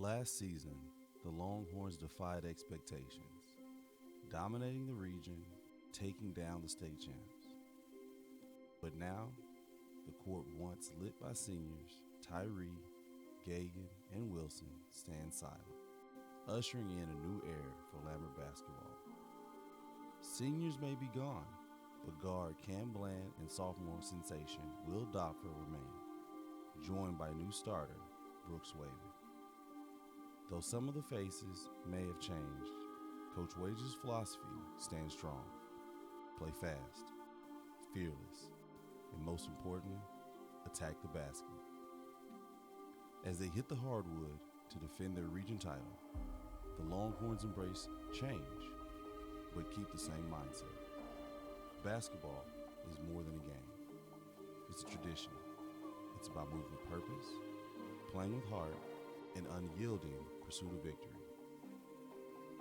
Last season, the Longhorns defied expectations, dominating the region, taking down the state champs. But now, the court once lit by seniors Tyre, Gagen, and Wilson stands silent, ushering in a new era for Lambert basketball. Seniors may be gone, but guard Cam Bland and sophomore sensation Will Dopfer remain, joined by new starter Brooks Wavy. Though some of the faces may have changed, Coach Wage's philosophy stands strong. Play fast, fearless, and most importantly, attack the basket. As they hit the hardwood to defend their region title, the Longhorns embrace change, but keep the same mindset. Basketball is more than a game. It's a tradition. It's about moving with purpose, playing with heart, and unyielding pursuit of victory.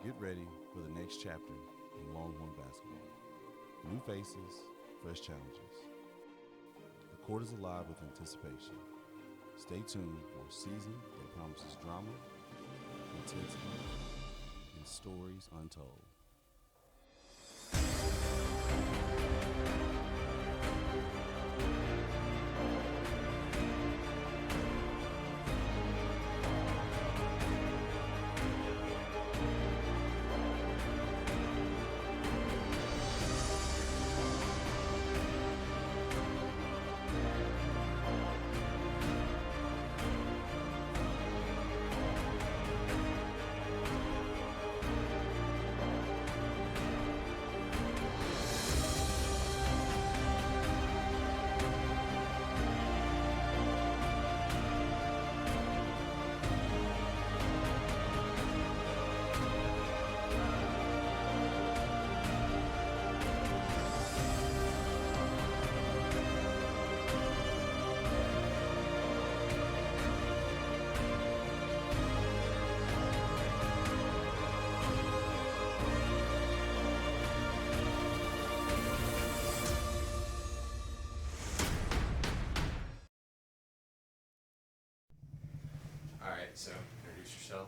Get ready for the next chapter in Longhorn basketball. New faces, fresh challenges. The court is alive with anticipation. Stay tuned for a season that promises drama, intensity, and stories untold. All right, so introduce yourself.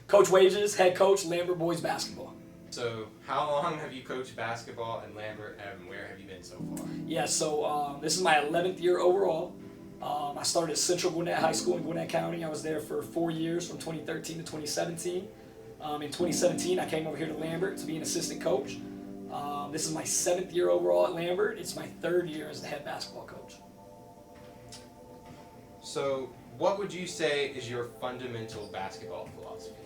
Coach Wages, head coach, Lambert boys basketball. So, how long have you coached basketball in Lambert, and where have you been so far? Yeah, so this is my 11th year overall. I started at Central Gwinnett High School in Gwinnett County. I was there for 4 years, from 2013 to 2017. In 2017, I came over here to Lambert to be an assistant coach. This is my 7th year overall at Lambert. It's my 3rd year as the head basketball coach. So, what would you say is your fundamental basketball philosophy?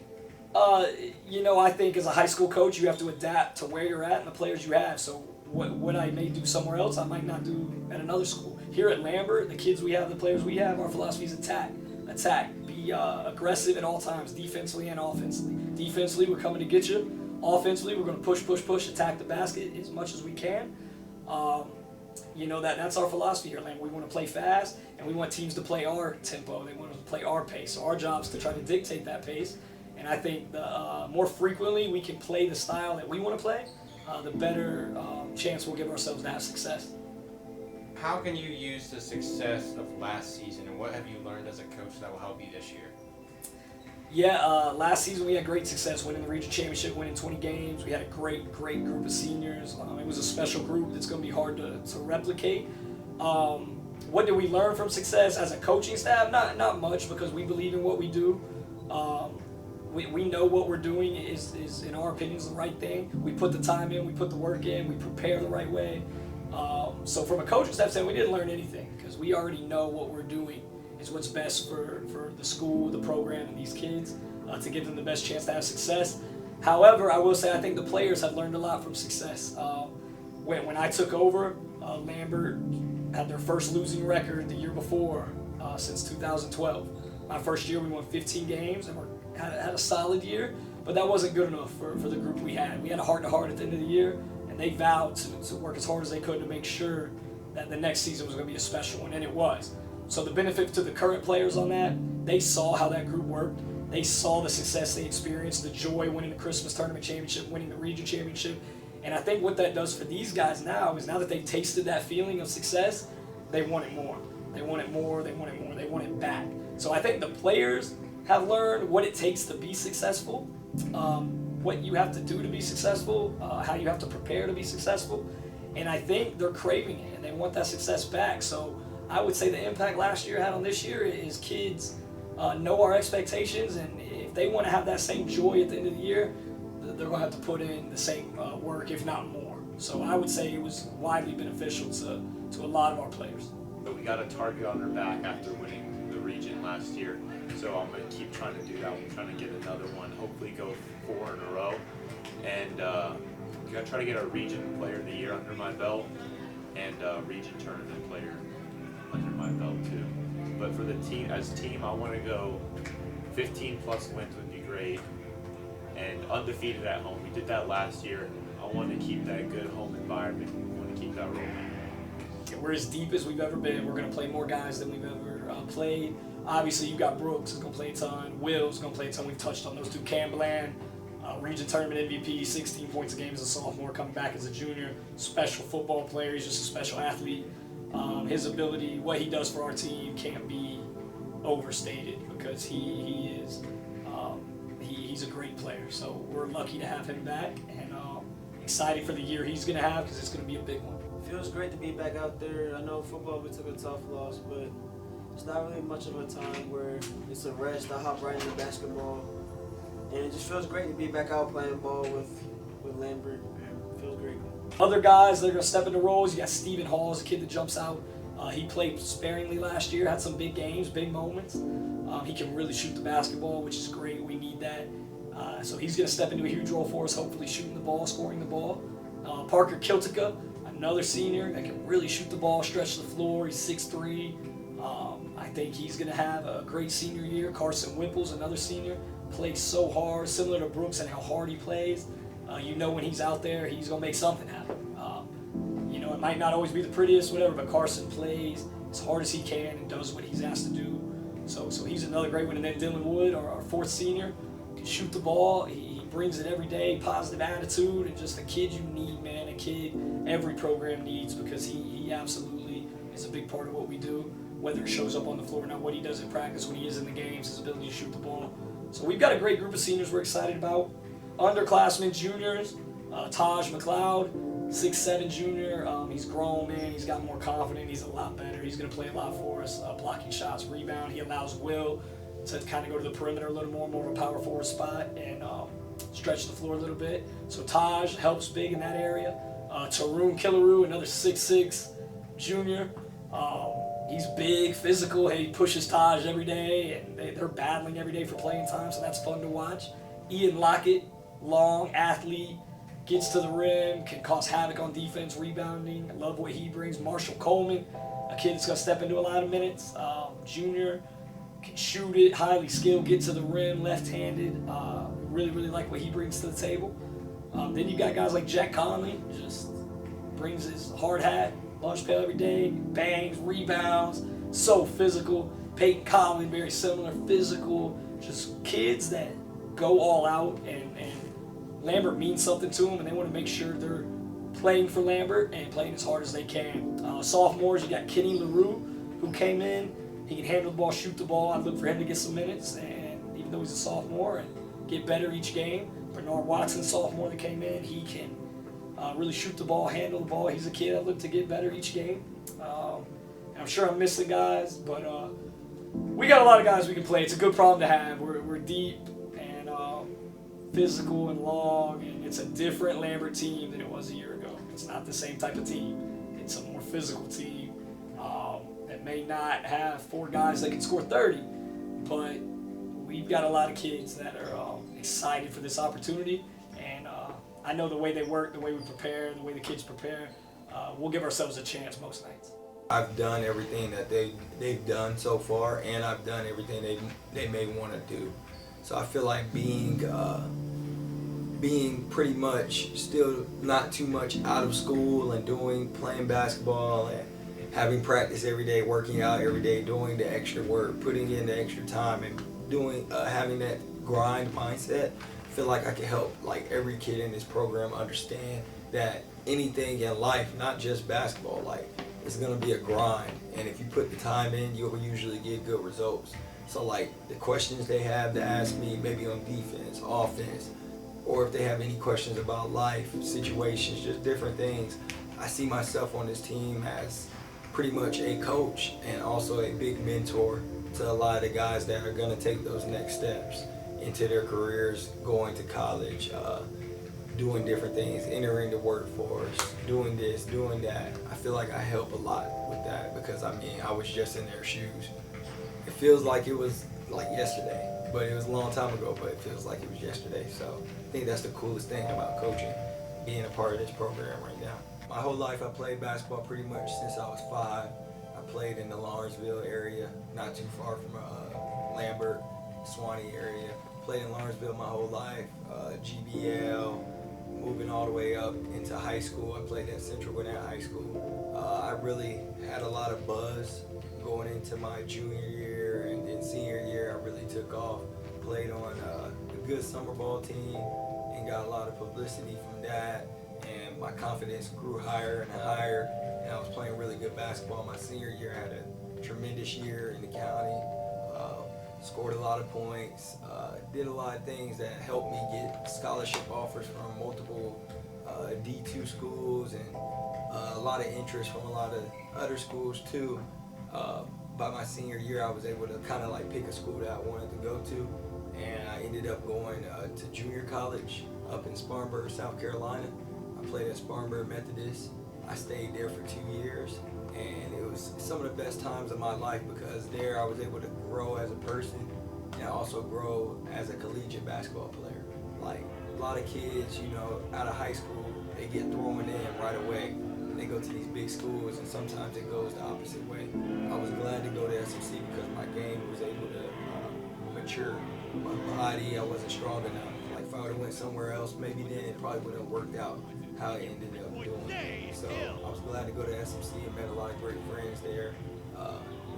I think as a high school coach, you have to adapt to where you're at and the players you have. So what I may do somewhere else, I might not do at another school. Here at Lambert, the kids we have, the players we have, our philosophy is attack. Be aggressive at all times, defensively and offensively. Defensively, we're coming to get you. Offensively, we're going to push, attack the basket as much as we can. That's our philosophy here at Lambert. We want to play fast, and we want teams to play our tempo. They want us to play our pace. So our job is to try to dictate that pace. And I think the more frequently we can play the style that we want to play, the better chance we'll give ourselves to have success. How can you use the success of last season, and what have you learned as a coach that will help you this year? Yeah, last season we had great success winning the region championship, winning 20 games. We had a great group of seniors. It was a special group that's going to be hard to replicate. What did we learn from success as a coaching staff? Not much, because we believe in what we do. We know what we're doing is in our opinion, is the right thing. We put the time in, we put the work in, we prepare the right way. So from a coaching staff standpoint, we didn't learn anything, because we already know what we're doing is what's best for the school, the program, and these kids, to give them the best chance to have success. However, I will say I think the players have learned a lot from success. When I took over, Lambert had their first losing record the year before, since 2012. My first year we won 15 games and had a solid year, but that wasn't good enough for the group we had. We had a heart-to-heart at the end of the year, and they vowed to work as hard as they could to make sure that the next season was going to be a special one, and it was. So the benefit to the current players on that, they saw how that group worked. They saw the success they experienced, the joy winning the Christmas tournament championship, winning the region championship. And I think what that does for these guys now is, now that they've tasted that feeling of success, they want it more. They want it more, they want it more, they want it back. So I think the players have learned what it takes to be successful, what you have to do to be successful, how you have to prepare to be successful. And I think they're craving it and they want that success back. So I would say the impact last year had on this year is kids know our expectations, and if they want to have that same joy at the end of the year, they're going to have to put in the same work, if not more. So I would say it was widely beneficial to a lot of our players. But we got a target on our back after winning the region last year. So I'm going to keep trying to do that. I'm trying to get another one, hopefully go 4 in a row. And I'm going to try to get a region player of the year under my belt and a region tournament player under my belt too. But for the team, as a team, I want to go 15 plus wins would be great. And undefeated at home. We did that last year. I want to keep that good home environment. I want to keep that rolling. We're as deep as we've ever been. We're going to play more guys than we've ever played. Obviously, you got Brooks who's going to play a ton. Will's going to play a ton. We've touched on those two. Cam Bland, region tournament MVP, 16 points a game as a sophomore, coming back as a junior. Special football player. He's just a special athlete. His ability, what he does for our team, can't be overstated because he is. He's a great player. So we're lucky to have him back, and excited for the year he's going to have because it's going to be a big one. Feels great to be back out there. I know football, we took a tough loss, but it's not really much of a time where it's a rest. I hop right into basketball, and it just feels great to be back out playing ball with Lambert. It feels great. Other guys that are going to step into roles, you got Stephen Hall, a kid that jumps out. He played sparingly last year, had some big games, big moments. He can really shoot the basketball, which is great. We need that. So he's going to step into a huge role for us, hopefully shooting the ball, scoring the ball. Parker Kiltica, another senior that can really shoot the ball, stretch the floor. He's 6'3". I think he's going to have a great senior year. Carson Wimples, another senior, plays so hard, similar to Brooks and how hard he plays. You know when he's out there, he's going to make something happen. It might not always be the prettiest, whatever, but Carson plays as hard as he can and does what he's asked to do. So he's another great one. And then Dylan Wood, our fourth senior, can shoot the ball. He brings it every day, positive attitude, and just a kid you need, man, a kid every program needs because he absolutely is a big part of what we do, whether it shows up on the floor or not, what he does in practice, when he is in the games, his ability to shoot the ball. So we've got a great group of seniors we're excited about. Underclassmen, juniors, Taj McLeod, 6'7" junior. He's grown, man. He's got more confident. He's a lot better. He's going to play a lot for us, blocking shots, rebound. He allows Will to kind of go to the perimeter a little more of a power forward spot, and stretch the floor a little bit. So Taj helps big in that area. Tarun Killaroo, another 6'6" junior. He's big, physical. He pushes Taj every day, and they're battling every day for playing time, so that's fun to watch. Ian Lockett, long athlete, gets to the rim, can cause havoc on defense, rebounding. I love what he brings. Marshall Coleman, a kid that's going to step into a lot of minutes. Junior, can shoot it, highly skilled, get to the rim, left-handed. Really like what he brings to the table. Then you got guys like Jack Conley, just brings his hard hat, lunch pail every day, bangs, rebounds, so physical. Peyton Collin, very similar, physical, just kids that go all out, and Lambert means something to them, and they want to make sure they're playing for Lambert and playing as hard as they can. Sophomores, you got Kenny LaRue, who came in. He can handle the ball, shoot the ball. I'd look for him to get some minutes, and even though he's a sophomore, and get better each game. Bernard Watson, sophomore that came in, he can really shoot the ball, handle the ball. He's a kid I'd look to get better each game. I'm sure I'm missing guys, but we got a lot of guys we can play. It's a good problem to have. We're deep and physical and long, and it's a different Lambert team than it was a year ago. It's not the same type of team. It's a more physical team that may not have 4 guys that can score 30, but we've got a lot of kids that are excited for this opportunity, and I know the way they work, the way we prepare, the way the kids prepare, we'll give ourselves a chance most nights. I've done everything that they've done so far, and I've done everything they may want to do. So I feel like being pretty much still not too much out of school and playing basketball and having practice every day, working out every day, doing the extra work, putting in the extra time, and having that grind mindset. I feel like I can help like every kid in this program understand that anything in life, not just basketball, like it's gonna be a grind, and if you put the time in, you'll usually get good results. So like the questions they have to ask me, maybe on defense, offense, or if they have any questions about life, situations, just different things, I see myself on this team as pretty much a coach and also a big mentor to a lot of the guys that are going to take those next steps into their careers, going to college, doing different things, entering the workforce, doing this, doing that. I feel like I help a lot with that because I mean, I was just in their shoes. It feels like it was like yesterday, but it was a long time ago, but it feels like it was yesterday. So I think that's the coolest thing about coaching, being a part of this program right now. My whole life I played basketball pretty much since I was 5. I played in the Lawrenceville area, not too far from Lambert, Swanee area. Played in Lawrenceville my whole life, GBL, moving all the way up into high school. I played at Central Gwinnett High School. I really had a lot of buzz going into my junior year, and then senior year I really took off. Played on a good summer ball team and got a lot of publicity from that. And my confidence grew higher and higher, and I was playing really good basketball. My senior year, I had a tremendous year in the county, scored a lot of points, did a lot of things that helped me get scholarship offers from multiple D2 schools, and a lot of interest from a lot of other schools too. By my senior year, I was able to kind of like pick a school that I wanted to go to, and I ended up going to junior college up in Spartanburg, South Carolina. I played at Spartanburg Methodist. I stayed there for 2 years, and it was some of the best times of my life because there I was able to grow as a person and also grow as a collegiate basketball player. Like a lot of kids, you know, out of high school, they get thrown in right away. They go to these big schools, and sometimes it goes the opposite way. I was glad to go to SMC because my game was able to mature. My body, I wasn't strong enough. Like if I would have went somewhere else, maybe then it probably would have worked out how it ended up doing. So I was glad to go to SMC and met a lot of great friends there.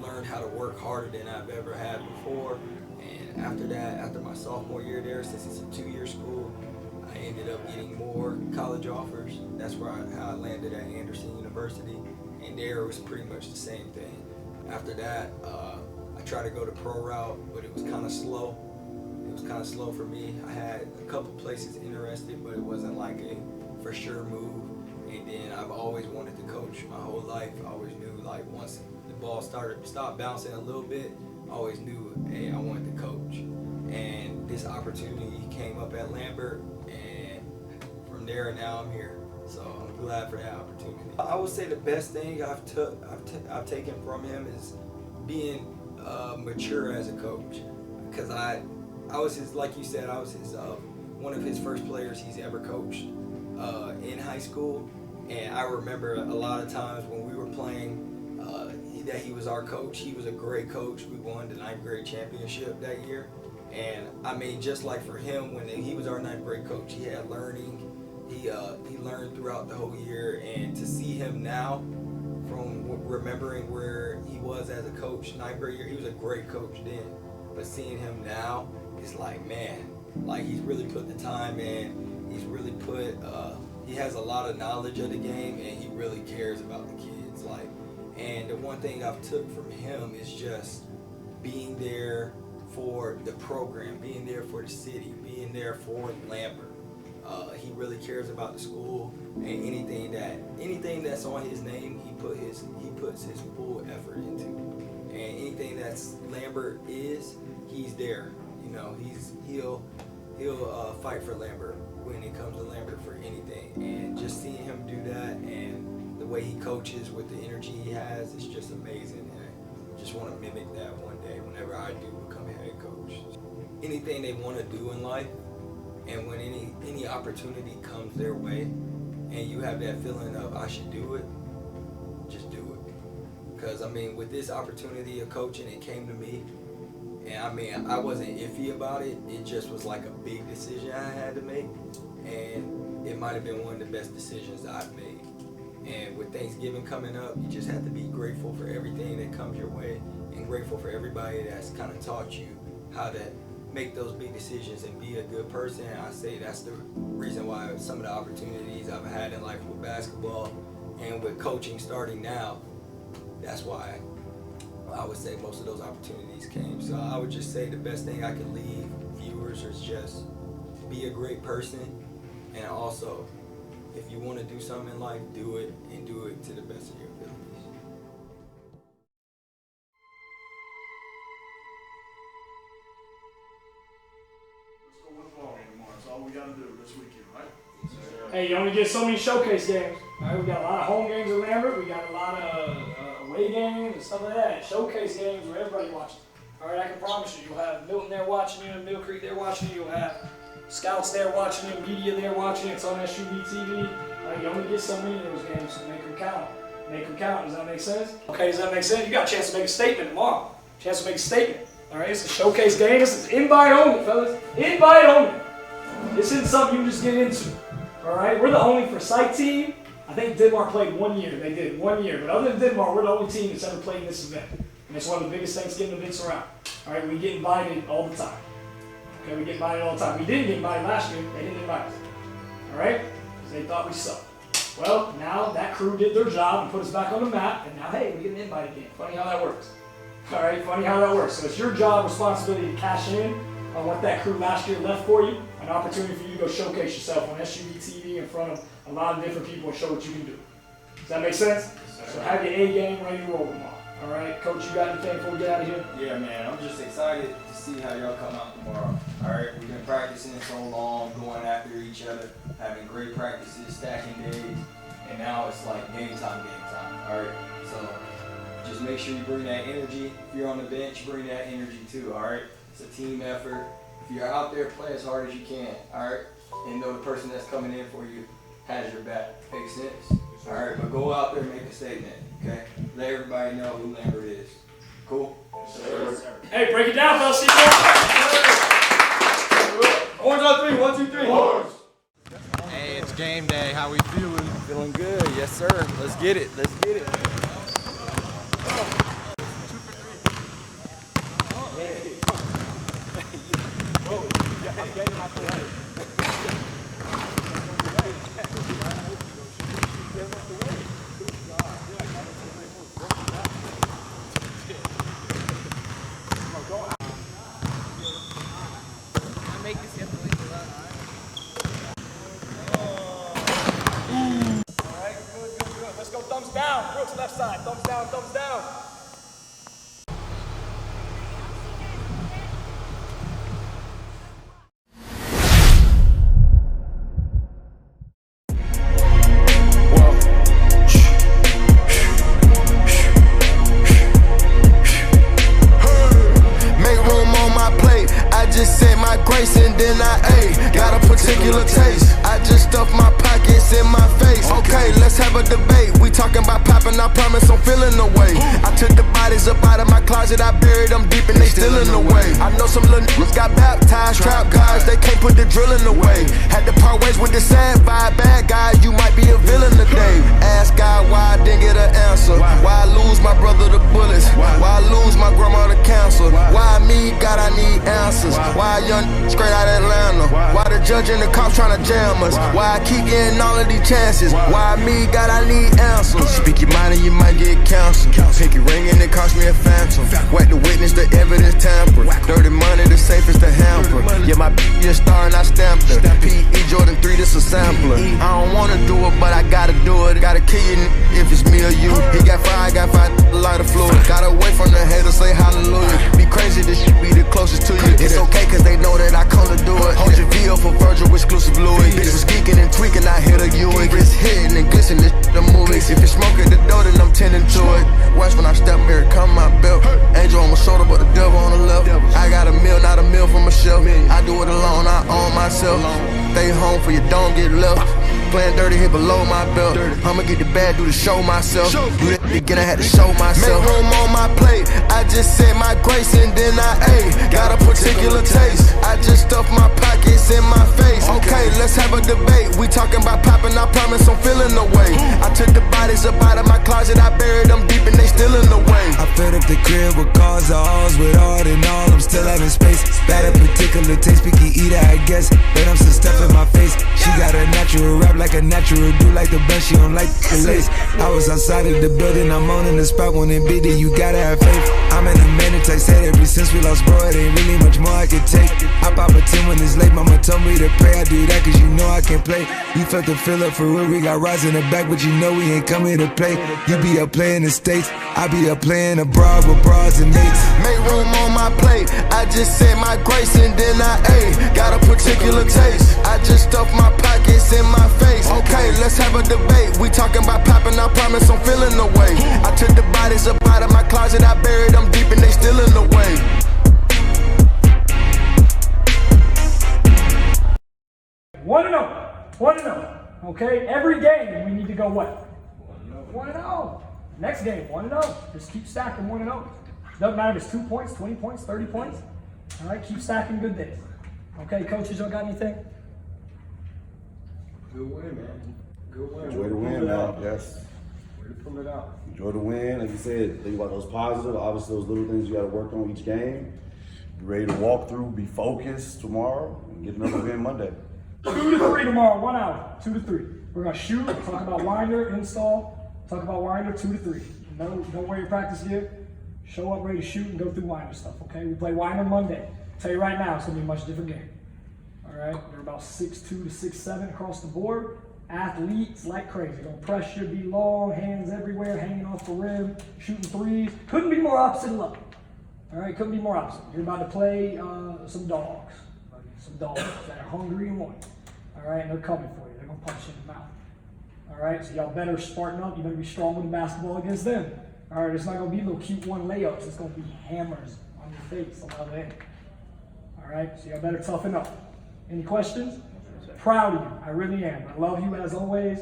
Learned how to work harder than I've ever had before. And after that, after my sophomore year there, since it's a 2-year school, I ended up getting more college offers. That's how I landed at Anderson University, and there it was pretty much the same thing. After that, I tried to go the pro route, but it was kind of slow. It was kind of slow for me. I had a couple places interested, but it wasn't like a for sure move. And then I've always wanted to coach my whole life. I always knew like once the ball stopped bouncing a little bit, I always knew, hey, I wanted to coach. And this opportunity came up at Lambert, and from there now I'm here. So I'm glad for that opportunity. I would say the best thing I've taken from him is being mature as a coach, because I was his, like you said, I was his one of his first players he's ever coached in high school, and I remember a lot of times when we were playing that he was our coach. He was a great coach. We won the 9th grade championship that year. And I mean, just like for him, when he was our 9th grade coach, he had learning. He learned throughout the whole year, and to see him now, from remembering where he was as a coach 9th grade year, he was a great coach then. But seeing him now, it's like, man, like he's really put the time in. He's really put. He has a lot of knowledge of the game, and he really cares about the kids. Like, and the one thing I've took from him is just being there for the program, being there for the city, being there for Lambert. He really cares about the school, and anything that's on his name, he puts his full effort into. And anything that's Lambert he's there. You know, he'll fight for Lambert when it comes to Lambert for anything. And just seeing him do that, and the way he coaches with the energy he has, it's just amazing. And I just want to mimic that one day whenever I do become a head coach. Anything they want to do in life, and when any opportunity comes their way, and you have that feeling of I should do it, just do it. Because I mean, with this opportunity of coaching, it came to me, and I mean, I wasn't iffy about it. It just was like a big decision I had to make, and it might have been one of the best decisions that I've made. And with Thanksgiving coming up, you just have to be grateful for everything that comes your way, and grateful for everybody that's kind of taught you how to make those big decisions and be a good person. And I say that's the reason why some of the opportunities I've had in life with basketball and with coaching starting now, that's why I would say most of those opportunities came. So I would just say the best thing I can leave viewers is just be a great person, and also if you want to do something in life, do it, and do it to the best of your abilities. Let's go win the ball game tomorrow. That's all we got to do this weekend, right? Hey, you only get so many showcase games. All right, we got a lot of home games at Lambert. We got a lot of away games and stuff like that. Showcase games where everybody watches. All right, I can promise you, you'll have Milton there watching you, and Mill Creek there watching you. You'll have scouts there watching you, media there watching you. It's on SUV TV. All right, you only get so many of those games, so make them count. Make them count. Does that make sense? Okay, does that make sense? You got a chance to make a statement tomorrow. Chance to make a statement. All right, it's a showcase game. This is invite only, fellas. Invite only. This isn't something you just get into. All right, we're the only for site team. I think Denmark played 1 year. They did 1 year, but other than Denmark, we're the only team that's ever played in this event, and it's one of the biggest Thanksgiving events around. All right, we get invited all the time. Okay, we get invited all the time. We didn't get invited last year. They didn't invite us. All right, because they thought we sucked. Well, now that crew did their job and put us back on the map, and now hey, we get an invite again. Funny how that works. All right, funny how that works. So it's your job, responsibility to cash in on what that crew last year left for you. An opportunity for you to go showcase yourself on SUV TV in front of a lot of different people and show what you can do. Does that make sense? So have your A game ready to roll tomorrow. All right, Coach, you got anything before we get out of here? Yeah, man, I'm just excited to see how y'all come out tomorrow. All right, we've been practicing so long, going after each other, having great practices, stacking days, and now it's like game time. All right, so just make sure you bring that energy. If you're on the bench, bring that energy too. All right, it's a team effort. If you're out there, play as hard as you can, all right? And know the person that's coming in for you has your back. Makes sense? All right, but go out there and make a statement, okay? Let everybody know who Lambert is. Cool? Sir. Hey, break it down, fellas. See you. Horns on three, 1, 2, 3. Horns. Hey, it's game day. How we feeling? Feeling good, yes sir. Let's get it, let's get it. Let's go thumbs down. Brooks, left side. Thumbs down, thumbs down. Make room on my plate. I just said my grace and then I ate. Got a particular taste. I just stuffed my pockets in my face. Okay, let's have a debate. We talking about popping, I promise I'm feeling the way. I took the bodies up out of my closet, I buried them deep and they still in the way. I know some little niggas got baptized, trap guys, they can't put the drilling away. Had to part ways with the sad vibe, bad guy, you might be a villain today. Ask God why I didn't get an answer. Why I lose my brother to bullets? Why I lose my grandma to cancer? Why me, God, I need answers. Why a young straight out of Atlanta? Why the judge and the cops trying to jam us? Why I keep getting all of these chances? Why me, God, I need answers. Speak your mind and you might get canceled. Pinky ring and it cost me a phantom. Whack the witness, the evidence tamper. Dirty money, the safest the hamper. Yeah, my bitch a star and I stamped her. P.E. Jordan 3, this a sampler. I don't wanna do it, but I gotta do it. Gotta kill you if it's me or you. He got fire, I got fire, lighter fluid. Gotta wait from the haters, say hallelujah. Be crazy, this shit be the closest to you. It's okay, cause they know that I come to do it. Hold your V up for Virgil, exclusive Louis. Bitch was geeking and tweaking, I hit a Ewing. Wrist hitting and glisten, this shit the movies. If it's smoking the dough, then I'm tending to it. Watch when I step here, come my belt. Angel on my shoulder, but the devil on the left. I got a meal, not a meal from myself. I do it alone, I own myself. Stay home for you, don't get left. Playing dirty here below my belt. I'ma get the bad, do the show myself. Again, I had to show myself. Make room on my plate. I just said my grace and then I ate. Got a particular taste. I just stuffed my pockets in my face. Okay, let's have a debate. We talking about popping, I promise I'm feeling the way. I took the bodies up out of my closet, I buried them deep and they still in the way. I feel the left the crib with cars or halls with all in all. I'm still having space. Bad a particular taste, picky eater, I guess. But I'm still stuff in my face. She got a natural rap like a natural do like the best. She don't like the lace. I was outside of the building, I'm on in the spot when it beat it. You gotta have faith. I'm in a minute, I said ever since we lost bro, it ain't really much more I can take. I pop a 10 when it's late, mama told me to pray. I do that cause you know I can play. You felt the fill up for real, we got rides in the back, but you know we ain't come here to play. You be up playing the States, I be up playing abroad with bras and mates. Make room on my plate, I just said my grace and then I ate. Got a particular taste, I just stuffed my pockets in my face. Okay, let's have a debate, we talking about popping, I promise I'm feeling the way. I took the bodies up out of my closet, I buried them deep and they still in the way. One and oh. Okay, every game we need to go what? 1-0. Next game, 1-0. Just keep stacking 1-0. Doesn't matter if it's 2 points, 20 points, 30 points. All right, keep stacking good days. Okay, coaches, y'all got anything? Good win, man. Good win. Enjoy the win, man. Yes. Way to pull it out. Enjoy the win. Like you said, think about those positive. Obviously, those little things you got to work on each game. Be ready to walk through, be focused tomorrow, and get another win Monday. 2 to 3 tomorrow, 1 hour. 2 to 3. We're gonna shoot, talk about winder, install, talk about winder, 2 to 3. Don't wear your practice gear. Show up ready to shoot and go through winder stuff, okay? We play winder Monday. Tell you right now, it's gonna be a much different game. All right, they're about 6'2" to 6'7" across the board. Athletes like crazy. Gonna press you, be long, hands everywhere, hanging off the rim, shooting threes. Couldn't be more opposite of love. All right, couldn't be more opposite. You're about to play some dogs that are hungry and want. All right, and they're coming for you. They're gonna punch you in the mouth. All right, so y'all better spartan up. You better be strong with the basketball against them. All right, it's not gonna be little cute one layups. It's gonna be hammers on your face on the other end. All right, so y'all better toughen up. Any questions? Proud of you. I really am. I love you as always.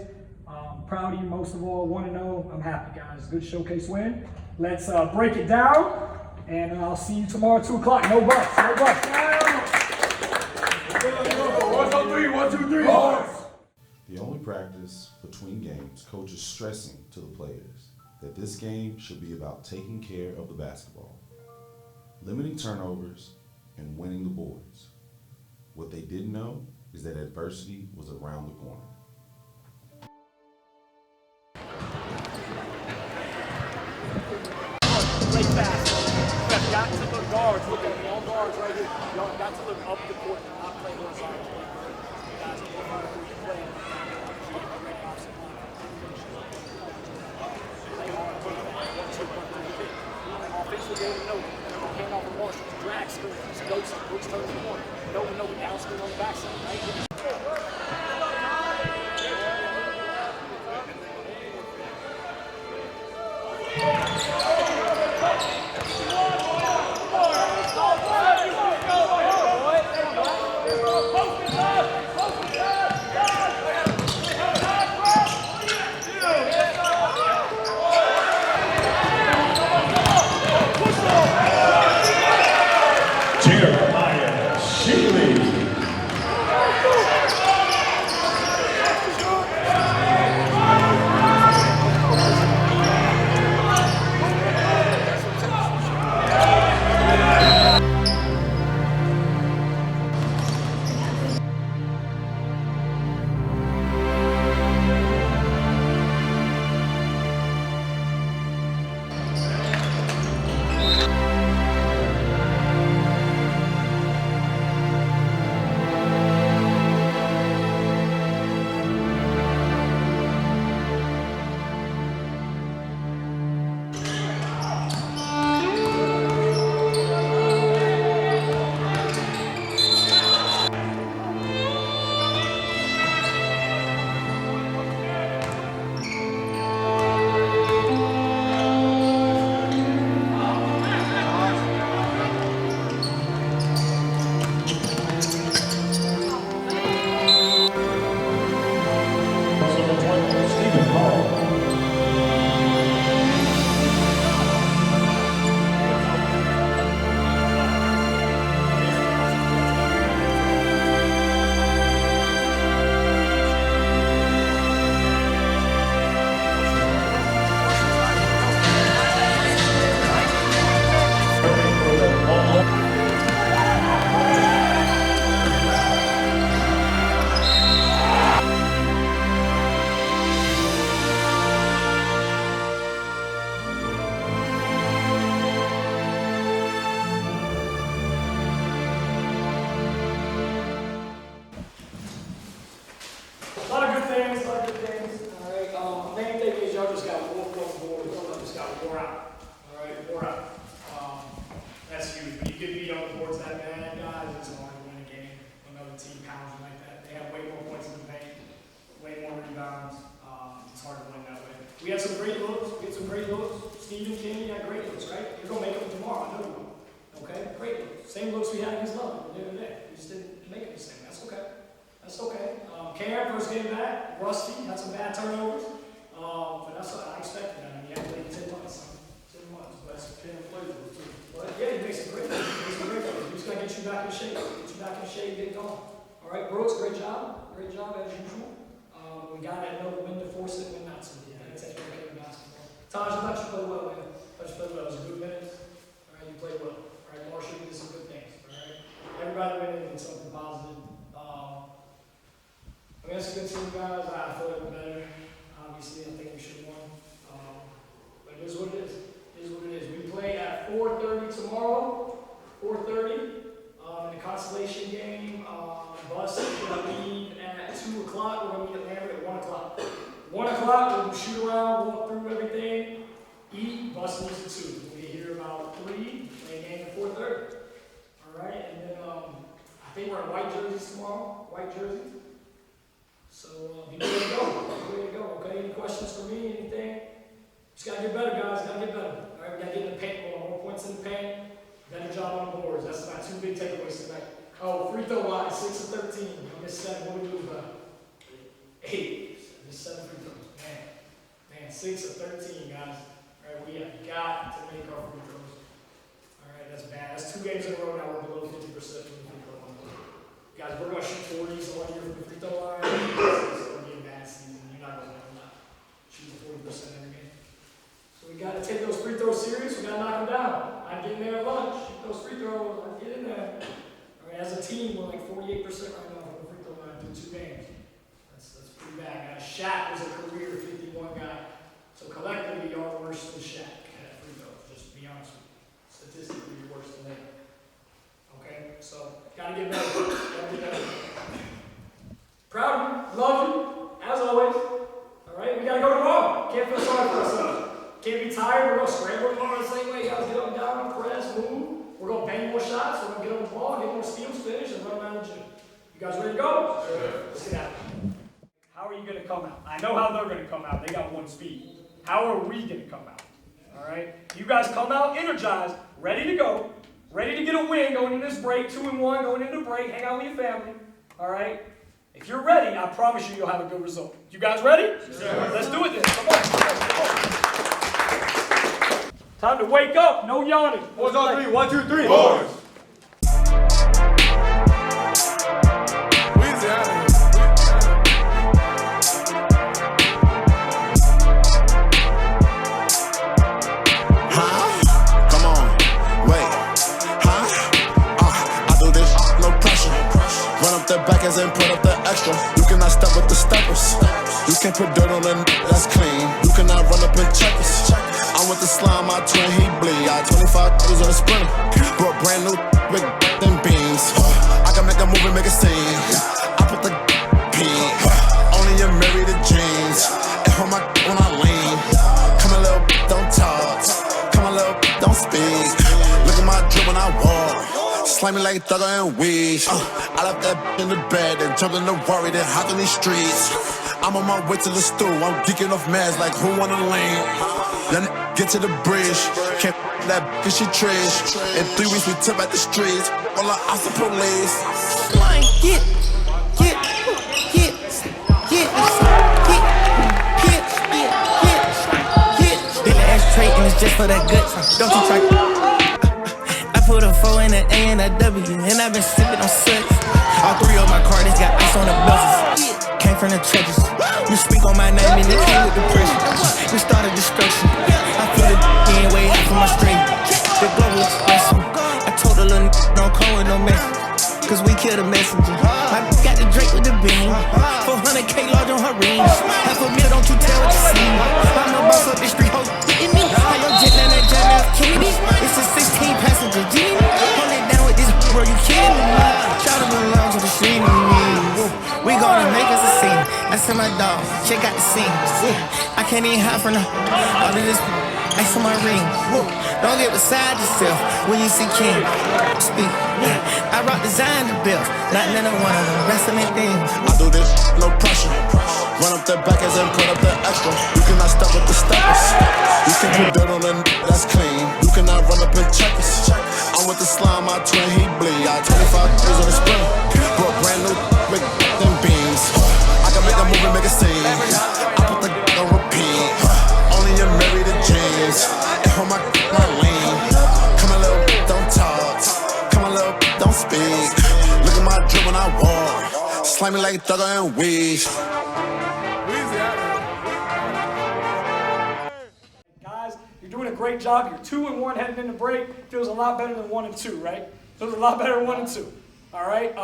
Proud of you most of all. 1-0. I'm happy, guys. Good showcase win. Let's break it down, and I'll see you tomorrow 2 o'clock. No bucks. No bucks. 1, 2, 3. 1, 2, 3. The only practice between games, coach is stressing to the players that this game should be about taking care of the basketball, limiting turnovers, and winning the boards. What they didn't know is that adversity was around the corner. Play fast. You've got to look guards. Look at all guards right here. Y'all got to look up the court, not play horizontal. Guys, offensive game, no. Hand off the Marshall. Drag screen. Ghost turns the corner. No, down screen on the backside. Right? wore out. All right, wore out. That's huge. When you get beat on the boards that bad, guys, it's hard to win a game. Another team pounds you like that. They have way more points in the paint, way more rebounds. It's hard to win that way. We had some great looks. Steven King, you got great looks, right? You're going to make them tomorrow. I know you will. Okay? Great looks. Same looks we had against Lambert the other day. We just didn't make them the same. That's okay. That's okay. Cam, first game back, rusty, had some bad turnovers. But that's what I expected. I mean, you have to play 10 months. 10 months. But that's a play too. But yeah, you make some great looks. You just got to get you back in shape. Get going. All right, Brooks, great job. Great job as usual. We got to know when to force it, when not to. That's okay in basketball. Taj, I thought you played well, man. It was a good minute. All right, you played well. All right, Marshall, you did some good things. All right, everybody went in and did something positive. I mean, that's a good team, guys. I feel like we're better. Obviously, I think we should have won. But it is what it is. It is what it is. We play at 4:30 tomorrow. 4:30 in the consolation game. Bus is going to leave at 2 o'clock. We're going to meet at Lambert at 1 o'clock. 1 o'clock, we'll shoot around, walk through everything, eat, bus leaves at 2. We'll be here about 3, play a game at 4:30. All right, and then I think we're in white jerseys tomorrow, white jerseys. So be ready to go. Okay, any questions for me, anything? Just got to get better, guys, got to get better. All right, we got to get in the paint more points in the paint, better job on the boards. That's my 2 big takeaways tonight. Oh, free throw line, 6 of 13. I missed 7, what do we do about it? 8. Just 7 free throws. Man, 6 of 13, guys. All right, we have got to make our free throws. All right, that's bad. That's 2 games in a row now. We're below 50% from the free throw line. Guys, we're going to shoot 40s all year from the free throw line. It's going to be a bad season. You're not going to win that. Shooting 40% every game. So we got to take those free throws serious. We got to knock them down. I'm getting there at lunch. Shoot those free throws. Get in there. All right, as a team, we're like 48% right now from the free throw line through 2 games. Pretty bad. Shaq was a career 51 guy. So collectively, y'all are worse than Shaq at free throws. Just to be honest with you. Statistically, you're worse than them. Okay? So, gotta get better. Proud of you. Love you. As always. Alright? We gotta go tomorrow. Can't feel sorry for ourselves. Can't be tired. We're gonna scramble tomorrow the same way. You guys get up and down, press, move. We're gonna bang more shots. We're gonna get on the ball, get more steals, finish, and run around the gym. You guys ready to go? Sure. Let's get out. How are you going to come out? I know how they're going to come out. They got 1 speed. How are we going to come out? All right? You guys come out energized, ready to go, ready to get a win going into this break, 2-1 going into the break, hang out with your family. All right? If you're ready, I promise you'll have a good result. You guys ready? Sure. Let's do it then. Come on. Time to wake up. No yawning. 4, 3, 1, 2, 3. Boys. The backers and put up the extra. You cannot step with the steppers. You can't put dirt on the that's clean. You cannot run up and check us. I'm with the slime, my twin, he bleed. I 25 on a sprinter. Brought brand new with them beans. I can make a movie, make a scene. I put the pin. Only you married the jeans. And hold my when I lean. Come a little, don't talk. Come a little, don't speak. Look at my drip when I walk. Slimy like Thugger and Weed. I left that in the bed and jumped in the worry, then hopped in these streets. I'm on my way to the stool, I'm geeking off meds like who wanna lean. Then get to the bridge, can't that cause she trash. In 3 weeks we took back the streets, all our ops the police. Line, get. Then the ashtray and it's just for that guts. Don't you try. Put a 4 and an A and a W, and I've been sipping on suds. All 3 of my cards got ice on the buzzers. Came from the trenches. You speak on my name and it came with the pressure. We started destruction. I feel the in way out from my straight. The global expression. I told the little don't call with no message, cause we killed a messenger. I got the Drake with the beam. 400K large on her rings. $500,000, don't you tell what you see. I'm the boss of the street, ho. How your jet land that John F. Kennedy? It's a 16 passenger Genie. Hold it down with this bro, you kidding me? Try to belong to the street. We gonna make us a scene. I send my dog, check out the scene. I can't even hide from all of this. I ice on my ring. Don't get beside yourself when you see King. Speak. I rock designer bills, not none of one of them wrestling things. I do this, no pressure. Run up the backers and put up the extra. You cannot stop with the steppers. You can put dirt on the that's clean. You cannot run up and check us. I'm with the slime, my twin, he bleed. I 25 years on the spring. Brought brand new with them beans. I can make a movie, make a scene. I put the on repeat. Only you're married to James. And hold my lean. Come on, little, don't talk. Come on, little, don't speak. Look at my drip when I walk. Slimy like Thugger and Weed. Guys, you're doing a great job. You're 2-1 heading into break. Feels a lot better than 1-2, right? Feels a lot better than 1-2. All right.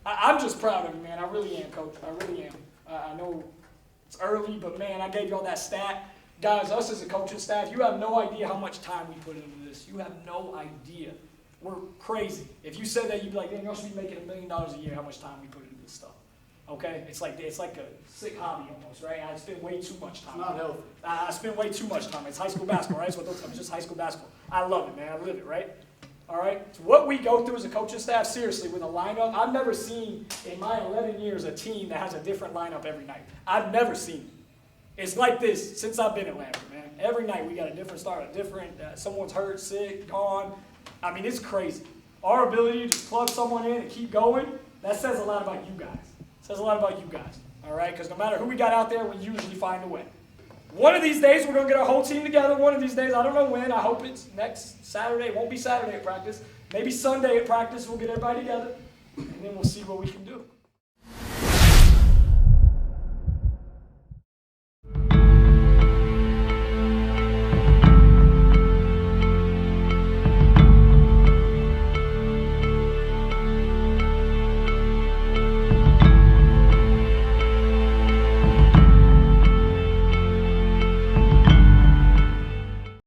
I'm just proud of you, man. I really am, Coach. I really am. I know it's early, but man, I gave y'all that stat. Guys, us as a coaching staff, you have no idea how much time we put into this. You have no idea. We're crazy. If you said that, you'd be like, "Damn, y'all should be making $1 million a year." How much time we put into this stuff? Okay, it's like a sick hobby almost, right? I spend way too much time. It's not healthy. I spend way too much time. It's high school basketball, right? So it's just high school basketball. I love it, man. I live it, right? All right. So what we go through as a coaching staff, seriously, with a lineup, I've never seen in my 11 years a team that has a different lineup every night. I've never seen it. It's like this since I've been at Lambert, man. Every night we got a different start, someone's hurt, sick, gone. I mean, it's crazy. Our ability to just plug someone in and keep going, that says a lot about you guys. It says a lot about you guys, all right? Because no matter who we got out there, we usually find a way. One of these days, we're going to get our whole team together. One of these days, I don't know when. I hope it's next Saturday. It won't be Saturday at practice. Maybe Sunday at practice, we'll get everybody together, and then we'll see what we can do.